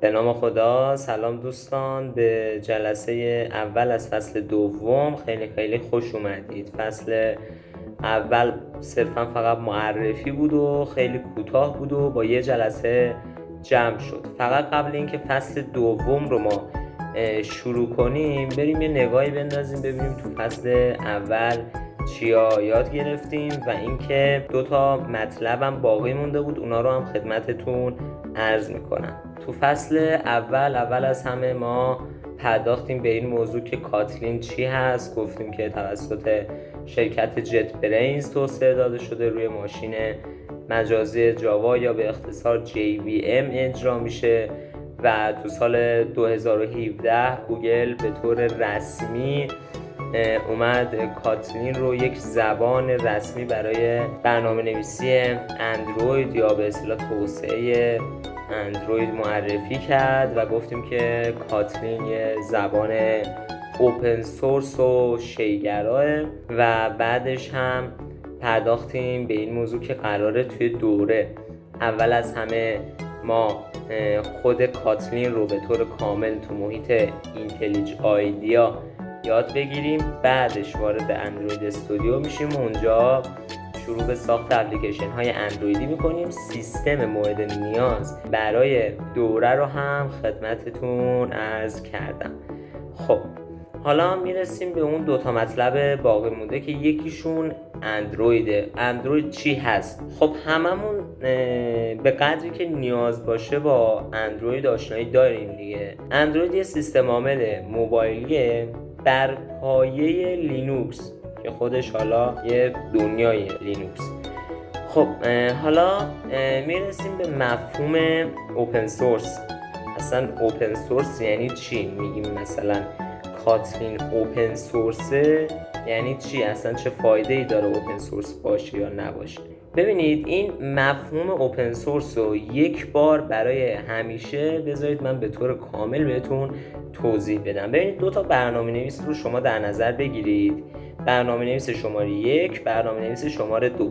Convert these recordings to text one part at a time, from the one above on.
به نام خدا. سلام دوستان، به جلسه اول از فصل دوم خیلی خیلی خوش اومدید. فصل اول صرفا فقط معرفی بود و خیلی کوتاه بود و با یه جلسه جمع شد. فقط قبل اینکه فصل دوم رو ما شروع کنیم بریم یه نگاهی بندازیم ببینیم تو فصل اول چیا یاد گرفتیم و اینکه 2 مطلبم باقی مونده بود، اونا رو هم خدمتتون عرض میکنم. تو فصل اول از همه ما پرداختیم به این موضوع که کاتلین چی هست. گفتیم که توسط شرکت جت برینز توسعه داده شده، روی ماشین مجازی جاوا یا به اختصار JVM اجرا میشه و تو سال 2017 گوگل به طور رسمی اومد کاتلین رو یک زبان رسمی برای برنامه نویسی اندروید یا به اصطلاح توسعه اندروید معرفی کرد و گفتیم که کاتلین یه زبان اوپن سورس و شیگراه و بعدش هم پرداختیم به این موضوع که قراره توی دوره اول از همه ما خود کاتلین رو به طور کامل تو محیط اینتلیج آیدیا یاد بگیریم، بعدش وارد اندروید استودیو میشیم و اونجا شروع به ساخت اپلیکیشن های اندرویدی میکنیم. سیستم مورد نیاز برای دوره رو هم خدمتتون عرض کردم. خب حالا میرسیم به اون 2 مطلب باقی مونده که یکیشون اندرویده. اندروید چی هست؟ خب هممون به قدری که نیاز باشه با اندروید آشنایی داریم دیگه. اندروید یه سیستم عامل موبایلیه بر پایه لینوکس که خودش حالا یه دنیای لینوکس. خب حالا میرسیم به مفهوم اوپن سورس. اصلا اوپن سورس یعنی چی؟ میگیم مثلا کاتلین اوپن سورسه یعنی چی؟ اصلا چه فایده ای داره اوپن سورس باشه یا نباشه؟ ببینید این مفهوم اوپن سورس رو یک بار برای همیشه بذارید من به طور کامل بهتون توضیح بدم. ببینید 2 برنامه نویس رو شما در نظر بگیرید. برنامه نویس شماره 1، برنامه نویس شماره 2.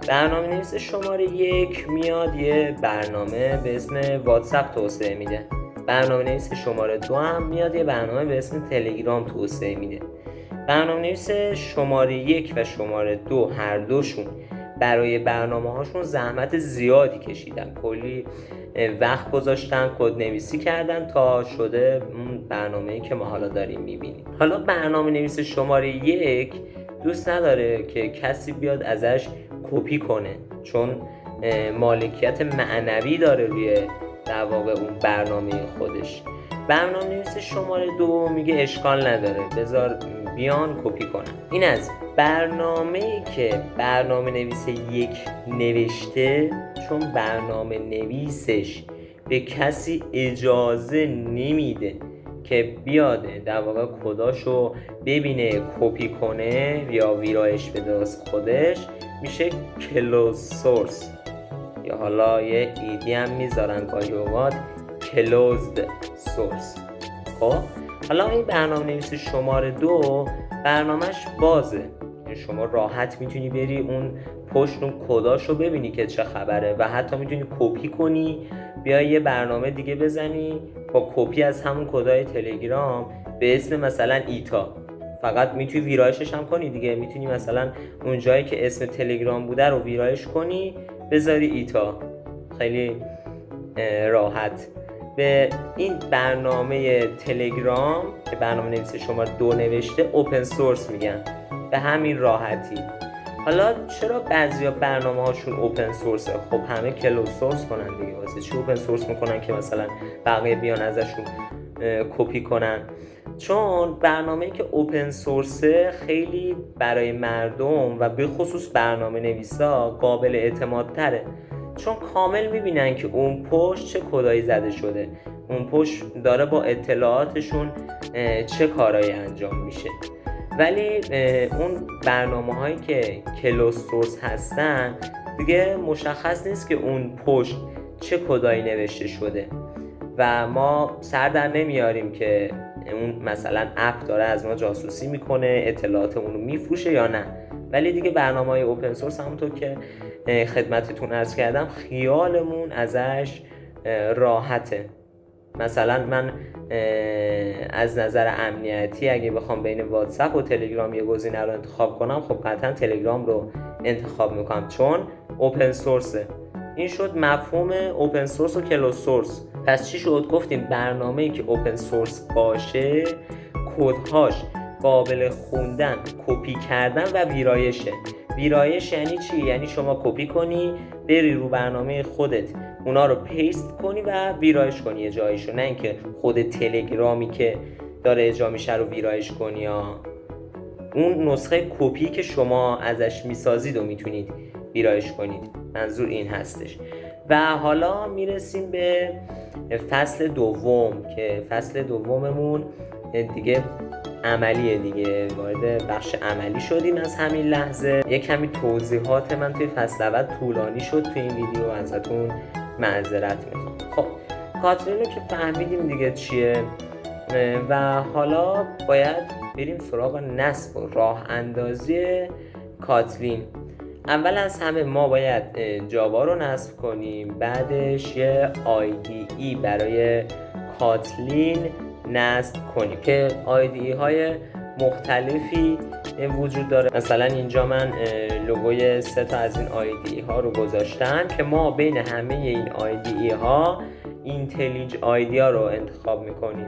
برنامه نویس شماره 1 میاد یه برنامه به اسم واتساپ توسعه میده. برنامه نویس شماره 2 هم میاد یه برنامه به اسم تلگرام توسعه میده. برنامه نویس شماره 1 و شماره 2 هر دوشون برای برنامه هاشون زحمت زیادی کشیدن، کلی وقت گذاشتن، کد نویسی کردن تا شده اون برنامه‌ای که ما حالا داریم میبینیم. حالا برنامه نویس شماره 1 دوست نداره که کسی بیاد ازش کپی کنه، چون مالکیت معنوی داره روی در واقع اون برنامه خودش. برنامه نویس شماره 2 میگه اشکال نداره، بذار بیان کپی کنن. این از برنامه‌ای که برنامه نویس 1 نوشته، چون برنامه نویسش به کسی اجازه نمیده که بیاد در واقع کداشو ببینه کپی کنه یا ویرایش بده از خودش، میشه کلوز سورس، یا حالا یه ایدی هم میذارن گاهی اوقات کلوزد سورس. خب حالا این برنامه نویس شماره 2 برنامهش بازه، شما راحت میتونی بری اون پشت اون کداشو ببینی که چه خبره و حتی میتونی کپی کنی بیای یه برنامه دیگه بزنی با کپی از همون کدای تلگرام به اسم مثلا ایتا. فقط میتونی ویرایشش هم کنی دیگه، میتونی مثلا اون جایی که اسم تلگرام بوده رو ویرایش کنی بذاری ایتا، خیلی راحت. به این برنامه تلگرام که برنامه نویس شماره 2 نوشته اوپن سورس میگن، به همین راحتی. حالا چرا بعضیا برنامه هاشون اوپن سورسه؟ خب همه کلوز سورس کنن دیگه، واسه چی اوپن سورس میکنن که مثلا بقیه بیان ازشون کپی کنن؟ چون برنامه‌ای که اوپن سورسه خیلی برای مردم و به خصوص برنامه نویسا قابل اعتماد تره، چون کامل میبینن که اون پشت چه کدایی زده شده، اون پشت داره با اطلاعاتشون چه کارایی انجام میشه. ولی اون برنامه هایی که کلوز سورس هستن دیگه مشخص نیست که اون پشت چه کدایی نوشته شده و ما سر در نمیاریم که اون مثلا اپ داره از ما جاسوسی میکنه، اطلاعاتمون رو میفروشه یا نه. ولی دیگه برنامه‌های اوپن سورس همونطور که خدمتتون عرض کردم خیالمون ازش راحته. مثلا من از نظر امنیتی اگه بخوام بین واتساپ و تلگرام یه گزینه رو انتخاب کنم، خب قطعا تلگرام رو انتخاب میکنم چون اوپن سورسه. این شد مفهوم اوپن سورس و کلوز سورس. پس چی شد؟ گفتیم برنامه‌ای که اوپن سورس باشه کدهاش قابل خوندن، کپی کردن و ویرایشه. ویرایش یعنی چی؟ یعنی شما کپی کنی بری رو برنامه خودت اونا رو پیست کنی و ویرایش کنی یه جاییشو، نه اینکه خود تلگرامی که داره اجرا میشه رو ویرایش کنی. اون نسخه کپی که شما ازش میسازید و میتونید ویرایش کنید، منظور این هستش. و حالا میرسیم به فصل دوم که فصل دوممون دیگه عملیه دیگه، وارد بخش عملی شدیم از همین لحظه. یک کمی توضیحات من توی فصل اول طولانی شد توی این ویدیو، ازتون معذرت میخوام. خب کاتلین رو که فهمیدیم دیگه چیه و حالا باید بریم سراغ نصب و راه اندازی کاتلین. اول از همه ما باید جاوا رو نصب کنیم، بعدش یه IDE برای کاتلین نصب کنیم که IDE های مختلفی وجود داره. مثلا اینجا من لوگوی 3 تا از این IDE ها رو گذاشتم که ما بین همه این IDE ها اینتلیج IDE ها رو انتخاب میکنیم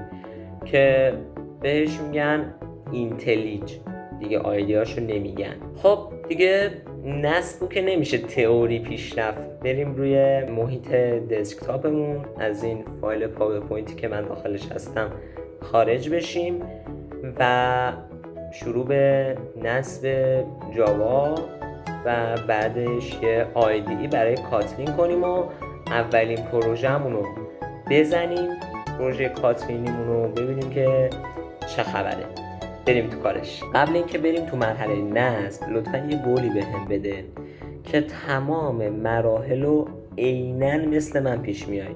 که بهش میگن اینتلیج دیگه، IDE هاشو نمیگن. خب دیگه نصب که نمیشه تئوری پیش رفت، بریم روی محیط دسکتاپمون، از این فایل پاورپوینتی که من داخلش هستم خارج بشیم و شروع به نصب جاوا و بعدش یه IDE برای کاتلین کنیم و اولین پروژه‌مون رو بزنیم، پروژه کاتلینیمون رو ببینیم که چه خبره، بریم تو کارش. قبل اینکه بریم تو مرحله نصب لطفاً یه گولی بهم بده که تمام مراحل رو عیناً مثل من پیش میای،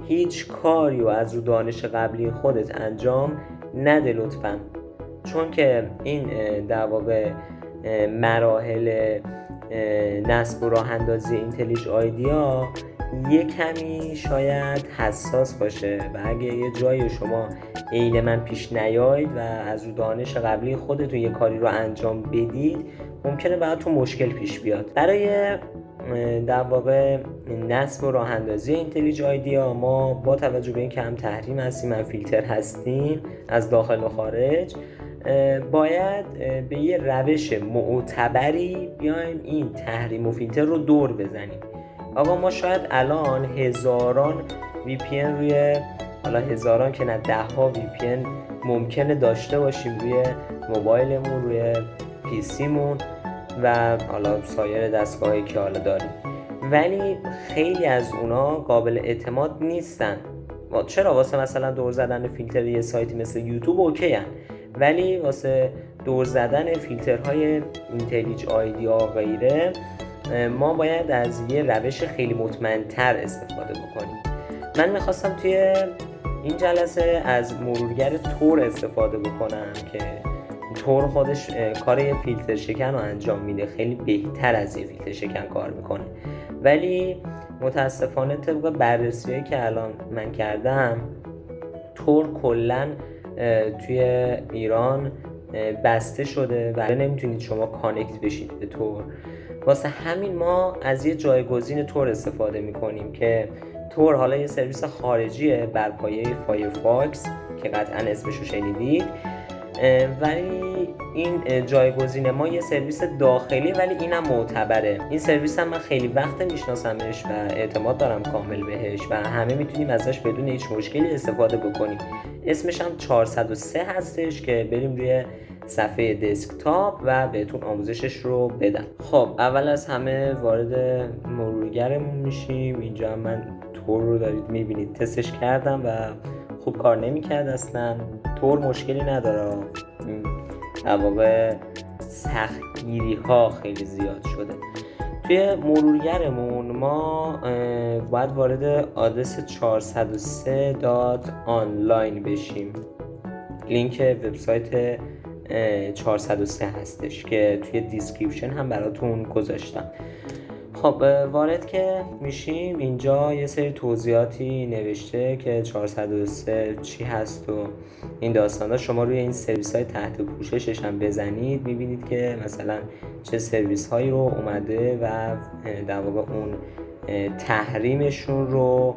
هیچ کاری رو از رو دانش قبلی خودت انجام نده لطفاً، چون که این در واقع مراحل نصب و راه اندازی اینتلیج آیدیا یه کمی شاید حساس باشه و اگه یه جای شما عین من پیش نیاید و از رو دانش قبلی خودتون یه کاری رو انجام بدید ممکنه براتون مشکل پیش بیاد. برای در واقع نصب و راه اندازی اینتلیج آیدیا ما با توجه به اینکه هم تحریم هستیم هم فیلتر هستیم از داخل و خارج، باید به یه روش معتبری بیایم این تحریم و فیلتر رو دور بزنیم. آقا ما شاید الان هزاران VPN روی، حالا هزاران که نه 10 ها VPN ممکنه داشته باشیم روی موبایلمون، روی پیسیمون و حالا سایر دستگاهی که حالا داریم، ولی خیلی از اونا قابل اعتماد نیستن. چرا؟ واسه مثلا دور زدن فیلتر یه سایتی مثل یوتیوب اوکی هن، ولی واسه دور زدن فیلترهای اینتلیج آیدیا و غیره ما باید از یه روش خیلی مطمئن‌تر استفاده بکنیم. من میخواستم توی این جلسه از مرورگر تور استفاده بکنم که تور خودش کار یه فیلتر شکن رو انجام میده، خیلی بهتر از یه فیلتر شکن کار میکنه، ولی متاسفانه طبق بررسی‌هایی که الان من کردم تور کلاً توی ایران بسته شده و نمیتونید شما کانکت بشید به تور. واسه همین ما از یه جایگزین تور استفاده میکنیم که تور حالا یه سرویس خارجیه بر پایه فایرفاکس که قطعا اسمشو شنیدید، ولی این جایگزین ما یه سرویس داخلی ولی اینم معتبره. این سرویس هم من خیلی وقت میشناسمش و اعتماد دارم کامل بهش و همه میتونیم ازش بدون هیچ مشکلی استفاده بکنیم. اسمش هم 403 هستش که بریم روی صفحه دسکتاپ و بهتون آموزشش رو بدم. خب اول از همه وارد مرورگرمون میشیم. اینجا من تور رو دارید میبینید، تستش کردم و خوب کار نمیکرد اصلا. تور مشکلی نداره، در واقع سختگیری ها خیلی زیاد شده. توی مرورگرمون ما باید وارد آدرس 403.online بشیم. لینک وبسایت 403 هستش که توی دیسکریپشن هم براتون گذاشتم. خب وارد که میشیم اینجا یه سری توضیحاتی نوشته که 403 چی هست و این داستانا. شما روی این سرویس های تحت پوششش هم بزنید میبینید که مثلا چه سرویس هایی رو اومده و در واقع اون تحریمشون رو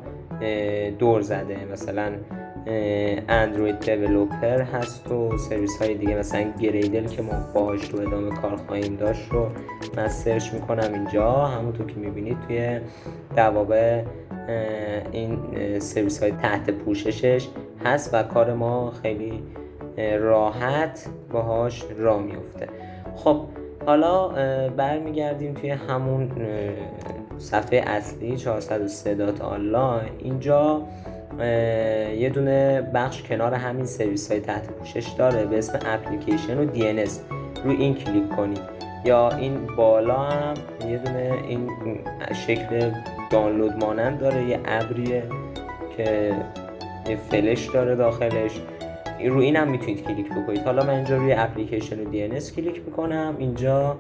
دور زده. مثلا اندروید دیولوپر هست و سرویس های دیگه مثلا گریدل که ما باهاش رو ادامه کار خواهیم داشت رو من سرچ میکنم اینجا. همونطور که میبینید توی در واقع این سرویس های تحت پوششش هست و کار ما خیلی راحت باهاش راه میفته. خب حالا برمیگردیم توی همون صفحه اصلی 403.online. اینجا یه دونه بخش کنار همین سرویس های تحت پوشش داره به اسم اپلیکیشن و DNS. روی این کلیک کنید یا این بالا هم یه دونه این شکل دانلود مانند داره، یه ابریه که یه فلش داره داخلش. روی این هم میتونید کلیک بکنید. حالا من اینجا روی اپلیکیشن و DNS کلیک میکنم. اینجا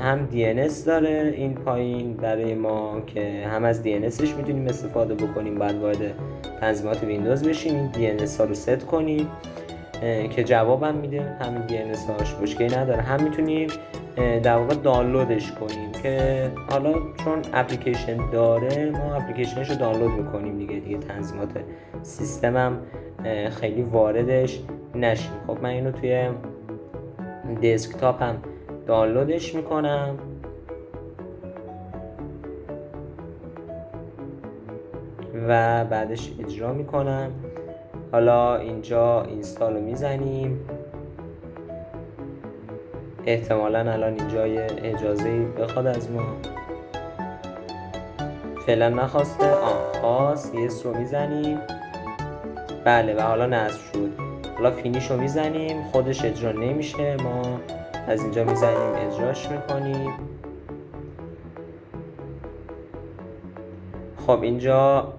هم DNS داره این پایین برای ما که هم از DNSش میتونیم استفاده بکنیم. بعد وارد تنظیمات ویندوز بشیم، این DNS ها رو ست کنیم که جوابم میده. همین DNS هاش مشکلی نداره. هم میتونیم در واقع دانلودش کنیم که حالا چون اپلیکیشن داره ما اپلیکیشنش رو دانلود میکنیم دیگه تنظیمات سیستمم خیلی واردش نشیم. خب من اینو توی دسکتاپم دانلودش میکنم و بعدش اجرا میکنم. حالا اینجا اینستال رو میزنیم. احتمالاً الان اینجا یه اجازه‌ای بخواد از ما، فعلا نخواسته. خواست یس رو میزنیم. بله و حالا نصب شد. حالا فینیش رو میزنیم. خودش اجرا نمیشه، ما از اینجا میزنیم اجراش میکنیم. خب اینجا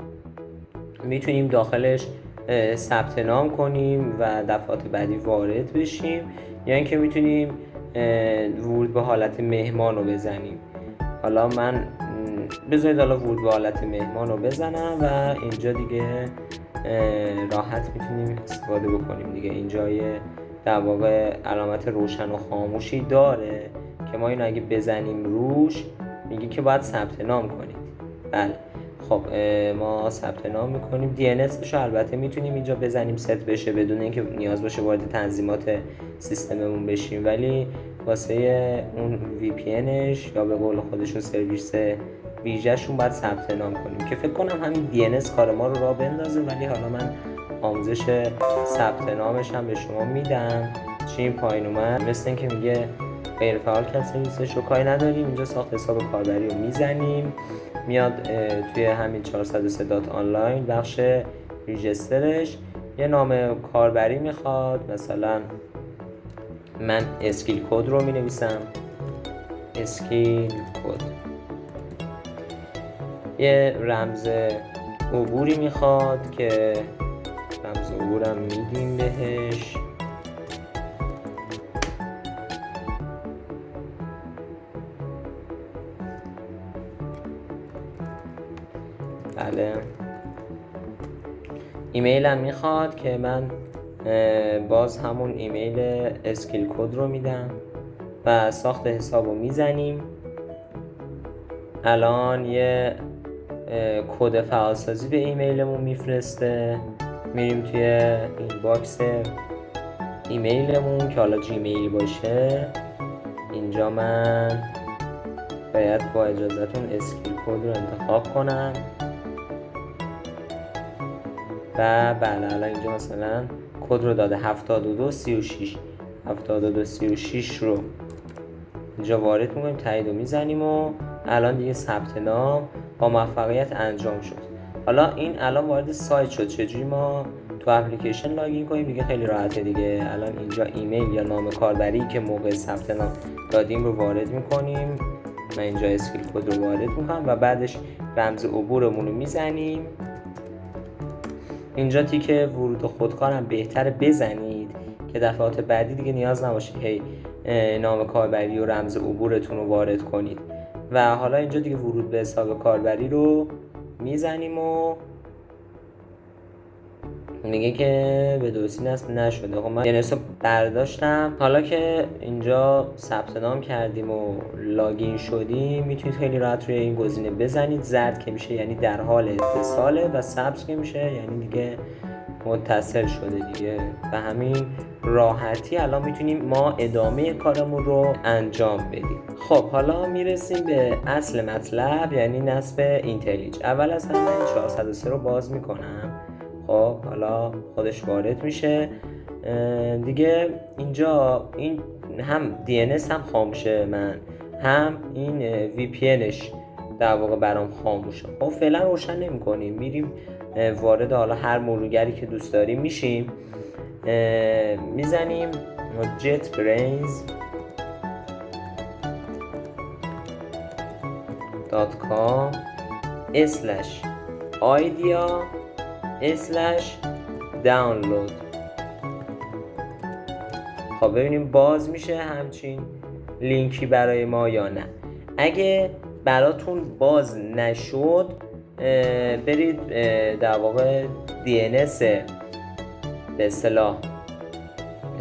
میتونیم داخلش ثبت نام کنیم و دفعات بعدی وارد بشیم، یا اینکه میتونیم ورود به حالت مهمان رو بزنیم. حالا من بذارید حالا ورود به حالت مهمان رو بزنم و اینجا دیگه راحت میتونیم استفاده بکنیم دیگه. اینجا یه در واقع علامت روشن و خاموشی داره که ما اینو اگه بزنیم روش میگه که باید ثبت نام کنید. بله خب ما ثبت نام میکنیم. DNSش رو البته میتونیم اینجا بزنیم ست بشه بدون اینکه نیاز باشه وارد تنظیمات سیستممون بشیم، ولی واسه اون VPNش یا به قول خودشون سرویس ویژه‌شون باید ثبت نام کنیم که فکر کنم همین DNS کار ما رو راه بندازه. ولی حالا من آموزش ثبت نامش هم به شما میدم. چی این پایین اومد مثل این که میگه غیر فعال کرد سرویسش رو، کاری نداریم. اینجا ساخت حساب کاربری رو میزنیم، میاد توی همین 403.online بخش ریجسترش یه نام کاربری میخواد. مثلا من اسکیل کد رو مینویسم، اسکیل کد. یه رمز عبوری میخواد که رمز عبورم میدیم بهش. بله ایمیل هم میخواد که من باز همون ایمیل اسکیل کد رو میدم و ساخت حساب رو میزنیم. الان یه کد فعالسازی به ایمیلمون میفرسته. میریم توی این باکس ایمیلمون که حالا جیمیل باشه. اینجا من باید با اجازهتون اسکیل کد رو انتخاب کنم و بله الان اینجا مثلا کد رو داده 7236 7236 رو اینجا وارد میکنیم، تایید رو میزنیم و الان دیگه ثبت نام با موفقیت انجام شد. حالا این الان وارد سایت شد. چجوری ما تو اپلیکیشن لاگین کنیم؟ دیگه خیلی راحته دیگه. الان اینجا ایمیل یا نام کاربری که موقع ثبت نام دادیم رو وارد میکنیم. من اینجا اسکیل کد رو وارد میکنم و بعدش رمز عبورمون رو میزنیم. اینجا تیک ورود خودکارم بهتره بزنید که دفعات بعدی دیگه نیاز نباشه هی نام کاربری و رمز عبورتون رو وارد کنید. و حالا اینجا دیگه ورود به حساب کاربری رو میزنیم و میگه که به درستی نصب نشده. خب من DNS رو برداشتم. حالا که اینجا ثبت نام کردیم و لاگین شدیم میتونید خیلی راحت روی این گزینه بزنید. زرد که میشه یعنی در حال اتصاله و سبز که میشه یعنی دیگه متصل شده دیگه. و همین راحتی الان میتونیم ما ادامه کارمون رو انجام بدیم. خب حالا میرسیم به اصل مطلب یعنی نصب اینتلیج. اول از همه 403 رو باز میکنم. خب حالا خودش وارد میشه دیگه. اینجا این هم DNS هم خاموشه من، هم این VPNش در واقع برام خاموشه. خب فعلا روشن نمی کنیم، میریم وارد حالا هر مرورگری که دوست داریم میشیم، میزنیم jetbrains.com/idea/download. خب ببینیم باز میشه همچین لینکی برای ما یا نه. اگه براتون باز نشد برید در واقع DNS به اصطلاح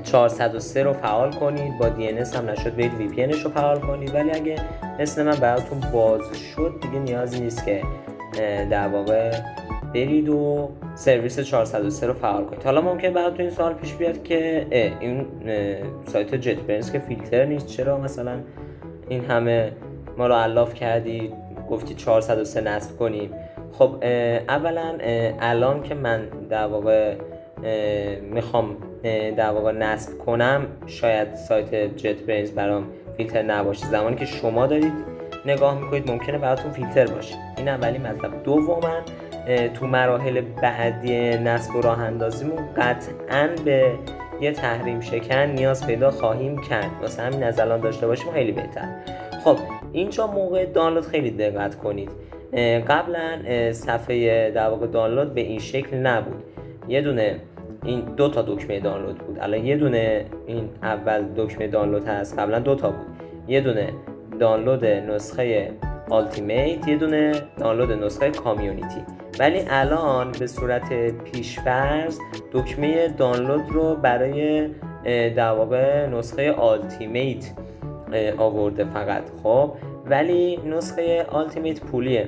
403 رو فعال کنید. با DNS هم نشد برید VPNش رو فعال کنید. ولی اگه مثل من براتون باز شد دیگه نیازی نیست که در واقع برید و سرویس 403 رو فعال کنید. حالا ممکن براتون این سوال پیش بیاد که این سایت جت برینز که فیلتر نیست، چرا مثلا این همه ما رو علاف کردی گفتی 403 نصب کنیم؟ خب اولا الان که من در واقع میخوام در واقع نصب کنم شاید سایت جت برینز برام فیلتر نباشه. زمانی که شما دارید نگاه میکنید ممکنه براتون فیلتر باشه. این اولی مطلب. دوما تو مراحل بعدی نصب و راه اندازیمون قطعاً به یه تحریم شکن نیاز پیدا خواهیم کرد. واسه همین از الان داشته باشیم خیلی بهتر. خب اینجا موقع دانلود خیلی دقت کنید. قبلا صفحه در واقع دانلود به این شکل نبود. یه دونه این 2 تا دکمه دانلود بود. الان یه دونه این اول دکمه دانلود هست، قبلا 2 تا بود. یه دونه دانلود نسخه آلتیمیت، یه دونه دانلود نسخه کامیونیتی. ولی الان به صورت پیش‌فرض دکمه دانلود رو برای در واقع نسخه آلتیمیت آورده فقط. خب ولی نسخه آلتیمیت پولیه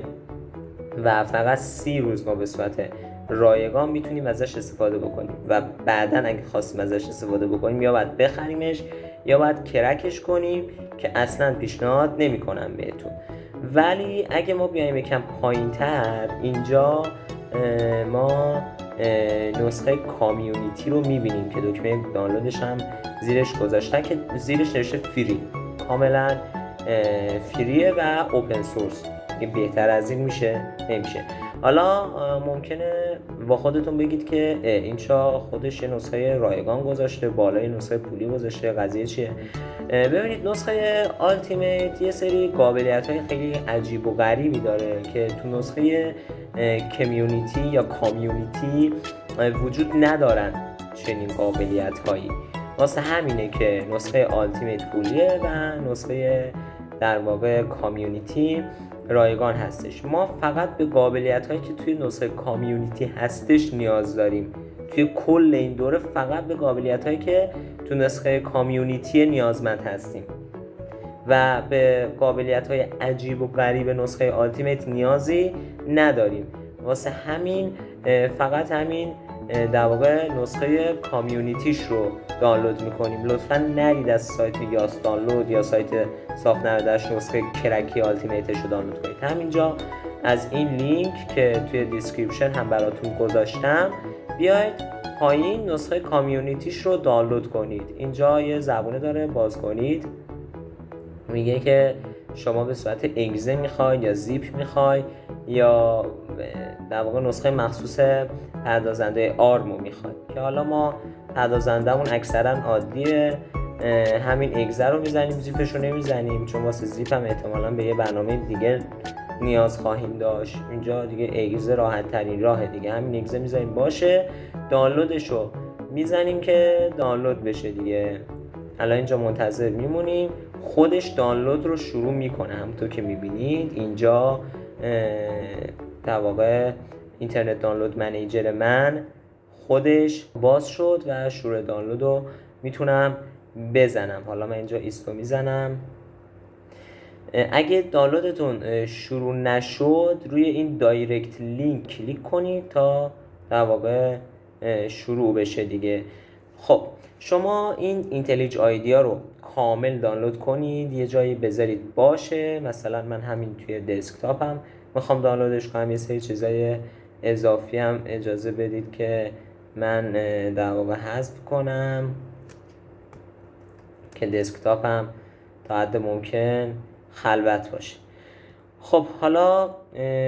و فقط 30 روز ما به صورت رایگان میتونیم ازش استفاده بکنیم و بعداً اگه خواستیم ازش استفاده بکنیم یا باید بخریمش یا باید کرکش کنیم که اصلاً پیشنهاد نمی‌کنم بهتون. ولی اگه ما بیایم یکم پایین‌تر اینجا ما نسخه کامیونیتی رو می‌بینیم که دکمه دانلودش هم زیرش گذاشتن که زیرش نوشته فری، کاملا فریه و اوپن سورس. بهتر از این نمیشه. حالا ممکنه با خودتون بگید که اینجا خودش یه نسخه رایگان گذاشته، بالای نسخه پولی گذاشته، قضیه چیه؟ ببینید نسخه آلتیمیت یه سری قابلیت‌های خیلی عجیب و غریبی داره که تو نسخه کمیونیتی یا کامیونیتی وجود ندارن چنین قابلیت‌هایی. واسه همینه که نسخه آلتیمیت پولیه و نسخه در واقع کامیونیتی رایگان هستش. ما فقط به قابلیت‌هایی که توی نسخه کامیونیتی هستش نیاز داریم. توی کل این دوره فقط به قابلیت‌هایی که تو نسخه کامیونیتی نیازمند هستیم و به قابلیت‌های عجیب و غریب نسخه آلتیمیت نیازی نداریم. واسه همین فقط همین در واقع نسخه کامیونیتیش رو دانلود میکنیم. لطفاً نرید از سایت یاس دانلود یا سایت صاف 98 نسخه کرکی آلتیمیتش رو دانلود کنید. همینجا از این لینک که توی دیسکریپشن هم براتون گذاشتم بیاید پایین نسخه کامیونیتیش رو دانلود کنید. اینجا یه زبونه داره، باز کنید. میگه که شما به صورت اگزه میخواید یا زیپ میخواید یا در واقع نسخه مخصوص پردازنده آرمو میخواید که حالا ما پردازندمون اکثرا عادیه، همین اگزه رو میزنیم، زیپش رو نمیزنیم چون واسه زیپ هم احتمالاً به یه برنامه دیگه نیاز خواهیم داشت. اینجا دیگه اگزه راحت ترین راه دیگه، همین اگزه میزنیم باشه. دانلودش رو میزنیم که دانلود بشه دیگه. الان اینجا منتظر میمونیم خودش دانلود رو شروع میکنه. همونطور که میبینید اینجا در واقع اینترنت دانلود منیجر من خودش باز شد و شروع دانلود رو میتونم بزنم. حالا من اینجا ایستو میزنم. اگه دانلودتون شروع نشد روی این دایرکت لینک کلیک کنید تا در واقع شروع بشه دیگه. خب شما این اینتلیج آیدیا رو کامل دانلود کنید، یه جایی بذارید باشه. مثلا من همین توی دسکتاپم میخوام دانلودش کنم. یه سری چیزای اضافی هم اجازه بدید که من در واقع حذف کنم که دسکتاپم تا حد ممکن خلوت باشه. خب حالا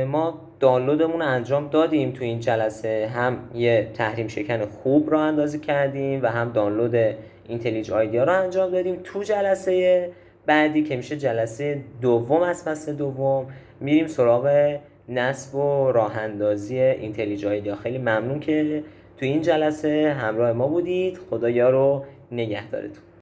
ما دانلودمون رو انجام دادیم تو این جلسه، هم یه تحریم شکن خوب رو اندازی کردیم و هم دانلود اینتلیج آیدیا رو انجام دادیم. تو جلسه بعدی که میشه جلسه دوم از فصل دوم میریم سراغ نصب و راه اندازی اینتلیج آیدیا. خیلی ممنون که تو این جلسه همراه ما بودید. خدا یار و نگهدارتون.